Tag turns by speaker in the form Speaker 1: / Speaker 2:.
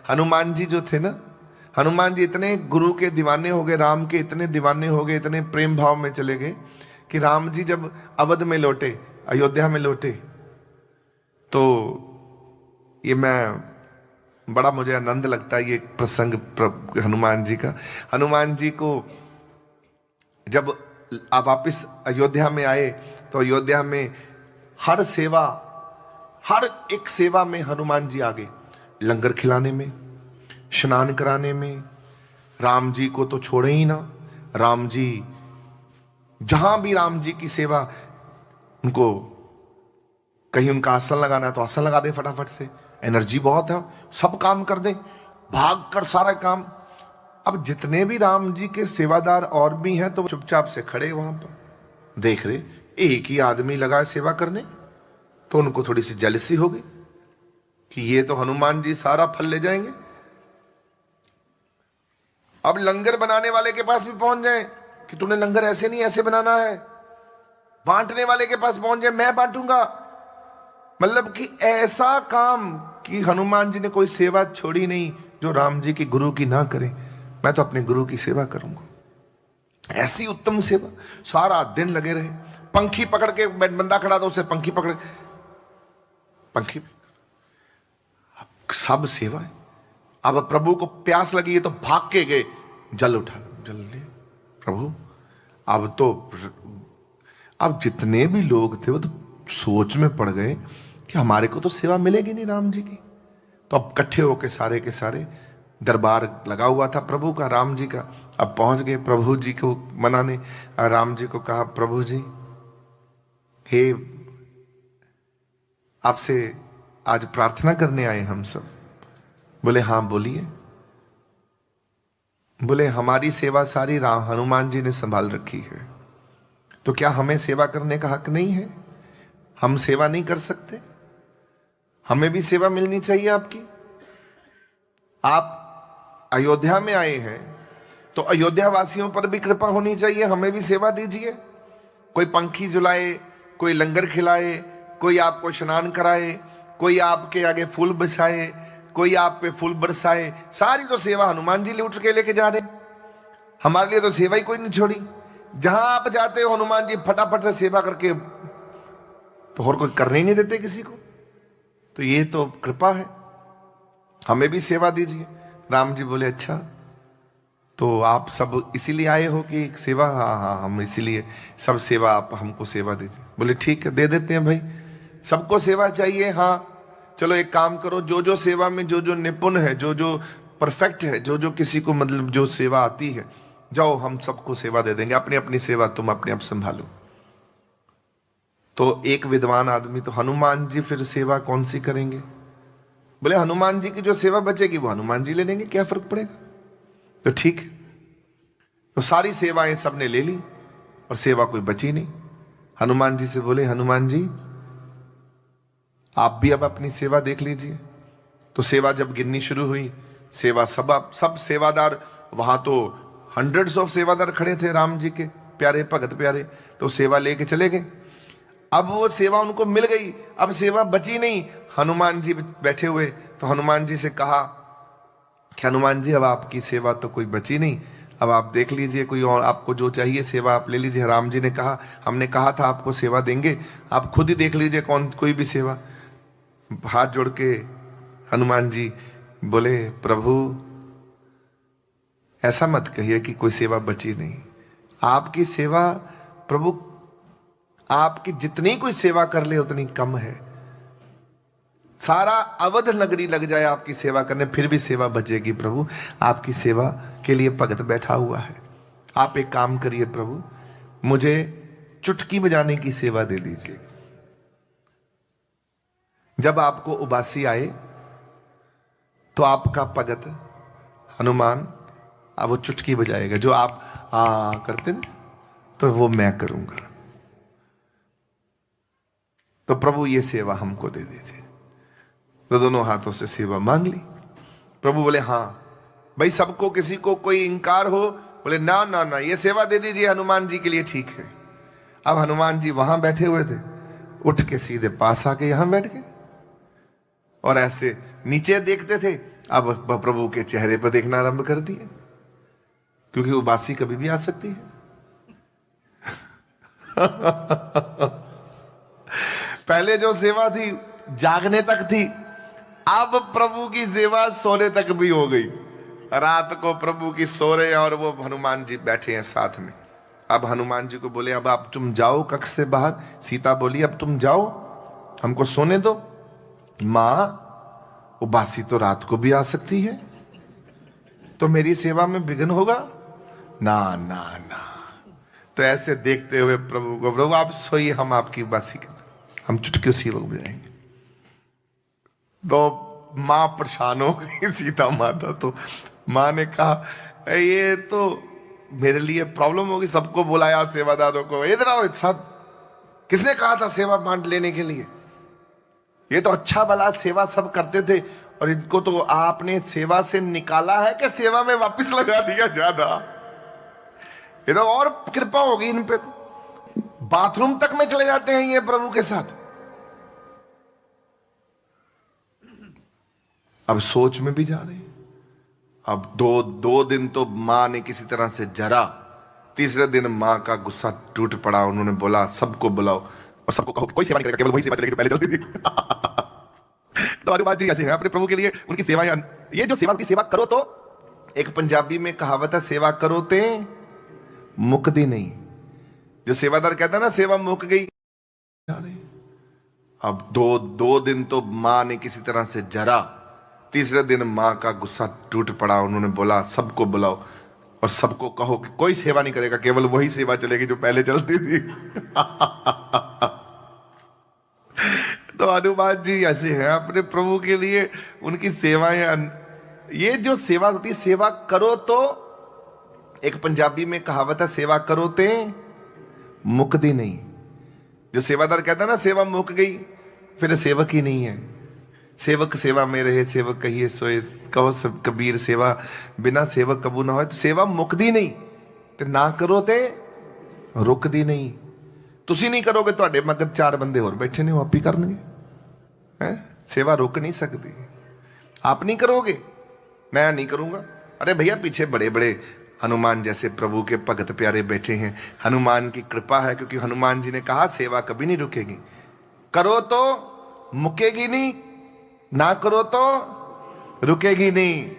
Speaker 1: हनुमान जी जो थे ना, हनुमान जी इतने गुरु के दीवाने हो गए, राम के इतने दीवाने हो गए, इतने प्रेम भाव में चले गए कि राम जी जब अवध में लौटे, अयोध्या में लौटे, तो ये मैं बड़ा मुझे आनंद लगता है ये प्रसंग हनुमान जी का। हनुमान जी को जब आप वापिस अयोध्या में आए तो अयोध्या में हर सेवा, हर एक सेवा में हनुमान जी आगे, लंगर खिलाने में, स्नान कराने में। राम जी को तो छोड़े ही ना, राम जी जहां भी राम जी की सेवा, उनको कहीं उनका आसन लगाना है तो आसन लगा दे फटाफट से, एनर्जी बहुत है, सब काम कर दे, भाग कर सारा काम। अब जितने भी राम जी के सेवादार और भी हैं तो चुपचाप से खड़े वहां पर देख रहे, एक ही आदमी लगा है सेवा करने, तो उनको थोड़ी सी जेलसी हो गई कि ये तो हनुमान जी सारा फल ले जाएंगे। अब लंगर बनाने वाले के पास भी पहुंच जाए कि तूने लंगर ऐसे नहीं ऐसे बनाना है, बांटने वाले के पास पहुंच जाए, मैं बांटूंगा। मतलब कि ऐसा काम कि हनुमान जी ने कोई सेवा छोड़ी नहीं जो राम जी की गुरु की ना करे, मैं तो अपने गुरु की सेवा करूंगा। ऐसी उत्तम सेवा, सारा दिन लगे रहे, पंखी पकड़ के बंदा खड़ा था, उसे पंखी पकड़, पंखी, सब सेवा है। अब प्रभु को प्यास लगी है तो भाग के गए, जल उठा, जल ले प्रभु। अब जितने भी लोग थे वो तो सोच में पड़ गए कि हमारे को तो सेवा मिलेगी नहीं राम जी की। तो अब इकट्ठे होके सारे के सारे, दरबार लगा हुआ था प्रभु का, राम जी का। अब पहुंच गए प्रभु जी को मनाने। राम जी को कहा, प्रभु जी, हे आपसे आज प्रार्थना करने आए हम सब। बोले हाँ बोलिए। बोले हमारी सेवा सारी राम हनुमान जी ने संभाल रखी है, तो क्या हमें सेवा करने का हक नहीं है? हम सेवा नहीं कर सकते? हमें भी सेवा मिलनी चाहिए आपकी। आप अयोध्या में आए हैं तो अयोध्या वासियों पर भी कृपा होनी चाहिए, हमें भी सेवा दीजिए। कोई पंखी झुलाए, कोई लंगर खिलाए, कोई आपको स्नान कराए, कोई आपके आगे फूल बरसाए, कोई आप पे फूल बरसाए, सारी तो सेवा हनुमान जी लूट के लेके जा रहे। हमारे लिए तो सेवा ही कोई नहीं छोड़ी। जहां आप जाते हो हनुमान जी फटाफट से सेवा करके, तो और कोई करने ही नहीं देते किसी को। तो ये तो कृपा है, हमें भी सेवा दीजिए। राम जी बोले अच्छा, तो आप सब इसीलिए आए हो कि सेवा? हाँ हाँ, हम इसीलिए सब सेवा, आप हमको सेवा दीजिए। बोले ठीक है, दे देते हैं भाई, सबको सेवा चाहिए। हाँ चलो एक काम करो, जो जो सेवा में जो जो निपुण है, जो जो परफेक्ट है, जो जो किसी को मतलब जो सेवा आती है, जाओ हम सबको सेवा दे देंगे, अपनी अपनी सेवा तुम अपने आप संभालो। तो एक विद्वान आदमी, तो हनुमान जी फिर सेवा कौन सी करेंगे? बोले हनुमान जी की जो सेवा बचेगी वो हनुमान जी ले लेंगे, क्या फर्क पड़ेगा। तो ठीक है, तो सारी सेवाएं सबने ले ली और सेवा कोई बची नहीं। हनुमान जी से बोले, हनुमान जी आप भी अब अपनी सेवा देख लीजिए। तो सेवा जब गिननी शुरू हुई, सेवा सब सेवादार, वहां तो हंड्रेड्स ऑफ सेवादार खड़े थे राम जी के प्यारे भगत प्यारे, तो सेवा लेके चले गए। अब वो सेवा उनको मिल गई, अब सेवा बची नहीं। हनुमान जी बैठे हुए, तो हनुमान जी से कहा कि हनुमान जी अब आपकी सेवा तो कोई बची नहीं, अब आप देख लीजिए कोई और, आपको जो चाहिए सेवा आप ले लीजिए। राम जी ने कहा, हमने कहा था आपको सेवा देंगे, आप खुद ही देख लीजिए कौन कोई भी सेवा। हाथ जोड़ के हनुमान जी बोले, प्रभु ऐसा मत कहिए कि कोई सेवा बची नहीं। आपकी सेवा प्रभु, आपकी जितनी कोई सेवा कर ले उतनी कम है। सारा अवध नगरी लग जाए आपकी सेवा करने, फिर भी सेवा बचेगी प्रभु। आपकी सेवा के लिए भगत बैठा हुआ है। आप एक काम करिए प्रभु, मुझे चुटकी बजाने की सेवा दे दीजिए। जब आपको उबासी आए तो आपका भगत हनुमान अब वो चुटकी बजाएगा, जो आप करते ना, तो वो मैं करूंगा। तो प्रभु ये सेवा हमको दे दीजिए। तो दोनों हाथों से सेवा मांग ली। प्रभु बोले हाँ भाई, सबको किसी को कोई इंकार हो, बोले ना ना ना, ये सेवा दे दीजिए हनुमान जी के लिए, ठीक है। अब हनुमान जी वहां बैठे हुए थे, उठ के सीधे पास आके यहां बैठ गए और ऐसे नीचे देखते थे। अब प्रभु के चेहरे पर देखना आरंभ कर दिए, क्योंकि वो बासी कभी भी आ सकती है। पहले जो सेवा थी जागने तक थी, अब प्रभु की सेवा सोने तक भी हो गई। रात को प्रभु की सो रहे हैं और वो हनुमान जी बैठे हैं साथ में। अब हनुमान जी को बोले अब आप तुम जाओ कक्ष से बाहर। सीता बोली अब तुम जाओ, हमको सोने दो। मां, वो बासी तो रात को भी आ सकती है, तो मेरी सेवा में विघ्न होगा ना ना ना। तो ऐसे देखते हुए प्रभु को, प्रभु आप सोइए, हम आपकी बासी हम चुटकियों सेवक बजाएंगे। तो मां परेशान हो गई, सीता माता। तो मां ने कहा ये तो मेरे लिए प्रॉब्लम होगी, सबको बुलाया सेवादारों को, इधर आओ सब, किसने कहा था सेवा बांट लेने के लिए? ये तो अच्छा भला सेवा सब करते थे, और इनको तो आपने सेवा से निकाला है कि सेवा में वापस लगा दिया ज्यादा? ये तो और कृपा होगी इन पे, तो बाथरूम तक में चले जाते हैं ये प्रभु के साथ। अब सोच में भी जा रहे हैं। अब दो दिन तो मां ने किसी तरह से जरा, तीसरे दिन मां का गुस्सा टूट पड़ा। उन्होंने बोला सबको बुलाओ और सबको कहो कोई सेवा नहीं करेगा, केवल वही सेवा चलेगी जो पहले चलती थी। तो हनुमान जी ऐसे हैं अपने प्रभु के लिए, उनकी सेवा, ये जो सेवा की सेवा करो, तो एक पंजाबी में कहावत है, सेवा करो ते मुकदी नहीं। जो सेवादार कहता है ना सेवा मुक गई। अब दो दिन तो मां ने किसी तरह से जरा, तीसरे दिन मां का गुस्सा टूट पड़ा। उन्होंने बोला सबको बुलाओ और सबको कहो कि कोई सेवा नहीं करेगा, केवल वही सेवा चलेगी जो पहले चलती थी। तो हनुमान जी ऐसे हैं अपने प्रभु के लिए, उनकी सेवाएं, ये जो सेवा होती है, सेवा करो तो, एक पंजाबी में कहावत है, सेवा करो ते मुकदी नहीं। जो सेवादार कहता है ना सेवा मुक गई, फिर सेवक ही नहीं है। सेवक सेवा में रहे, सेवक कहिए सोए, कहो सब कबीर सेवा बिना सेवक कबू ना हो। तो सेवा मुकदी नहीं, ते ना करो ते रुकदी नहीं। तुसी नहीं करोगे, ਤੁਹਾਡੇ मगर चार बंदे और बैठे ने, वो आप ही करनगे। हैं, सेवा रुक नहीं सकती। आप नहीं करोगे, मैं नहीं करूंगा। अरे भैया पीछे बड़े बड़े हनुमान जैसे प्रभु के भगत प्यारे बैठे हैं। हनुमान की कृपा है, क्योंकि हनुमान जी ने कहा सेवा कभी नहीं रुकेगी। करो तो मुकेगी नहीं, ना करो तो रुकेगी नहीं।